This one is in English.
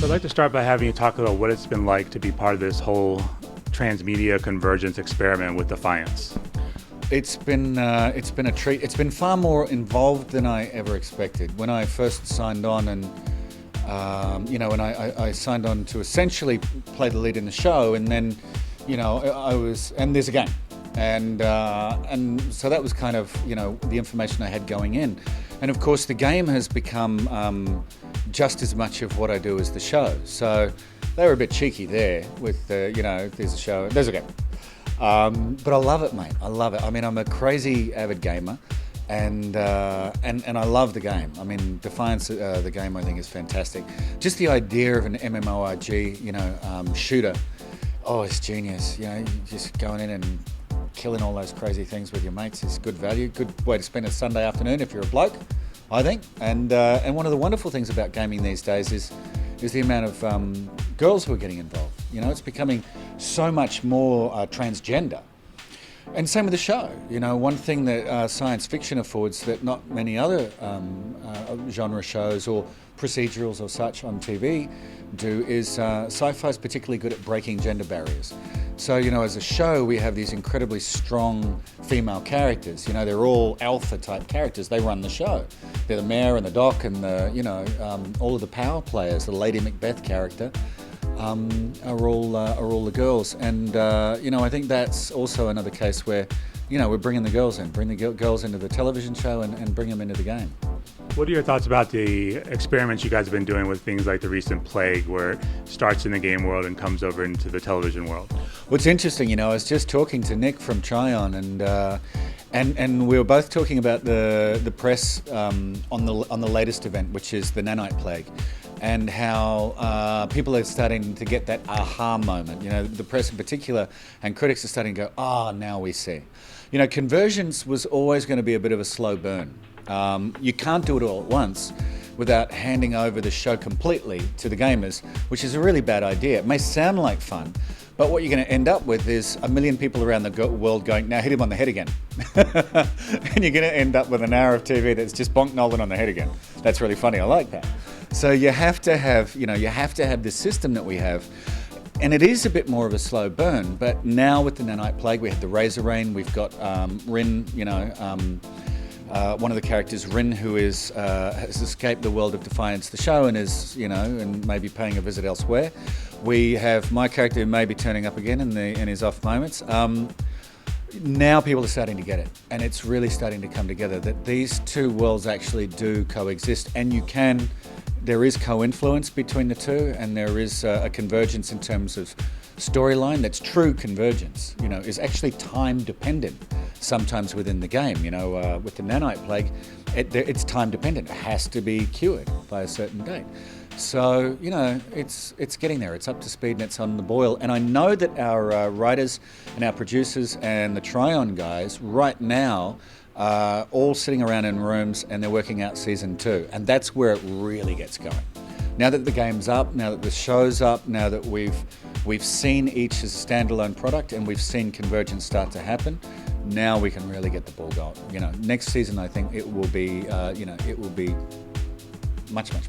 So I'd like to start by having you talk about what it's been like to be part of this whole transmedia convergence experiment with Defiance. It's been a treat. It's been far more involved than I ever expected. When I first signed on, and when I signed on to essentially play the lead in the show, and then, and there's a game, and so that was kind of the information I had going in, and of course the game has become just as much of what I do as the show. So they were a bit cheeky there with there's a show, there's a game. But I love it, mate. I love it. I mean, I'm a crazy avid gamer, and I love the game. I mean, Defiance, the game, I think is fantastic. Just the idea of an MMORG, shooter. Oh, it's genius. Just going in and killing all those crazy things with your mates is good value. Good way to spend a Sunday afternoon if you're a bloke, I think. And one of the wonderful things about gaming these days is the amount of girls who are getting involved. It's becoming so much more transgender. And same with the show. One thing that science fiction affords that not many other genre shows or procedurals or such on TV do is sci-fi is particularly good at breaking gender barriers. So, as a show, we have these incredibly strong female characters. They're all alpha type characters. They run the show. They're the mayor and the doc and all of the power players. The Lady Macbeth character are all the girls. And, I think that's also another case where, we're bringing the girls in, bring the girls into the television show and bring them into the game. What are your thoughts about the experiments you guys have been doing with things like the recent Plague, where it starts in the game world and comes over into the television world? What's interesting, I was just talking to Nick from Tryon, and we were both talking about the press on the latest event, which is the Nanite Plague, and how people are starting to get that aha moment. The press in particular and critics are starting to go, now we see. Convergence was always going to be a bit of a slow burn. You can't do it all at once without handing over the show completely to the gamers, which is a really bad idea. It may sound like fun, but what you're going to end up with is a million people around the world going, now hit him on the head again. And you're going to end up with an hour of TV that's just bonk Nolan on the head again. That's really funny. I like that. So you have to have, this system that we have. And it is a bit more of a slow burn, but now with the Nanite Plague, we have the Razor Rain, we've got Rin, one of the characters, Rin, who has escaped the world of Defiance, the show, and is, and maybe paying a visit elsewhere. We have my character who may be turning up again in his off moments. Now people are starting to get it, and it's really starting to come together that these two worlds actually do coexist, and there is co-influence between the two, and there is a convergence in terms of storyline. That's true convergence, is actually time dependent sometimes within the game. With the Nanite Plague, it's time dependent. It has to be cured by a certain date. So, it's getting there. It's up to speed and it's on the boil. And I know that our writers and our producers and the Tryon guys right now are all sitting around in rooms and they're working out season 2. And that's where it really gets going. Now that the game's up, now that the show's up, now that we've seen each as a standalone product and we've seen convergence start to happen, now we can really get the ball going. Next season I think it will be, much more.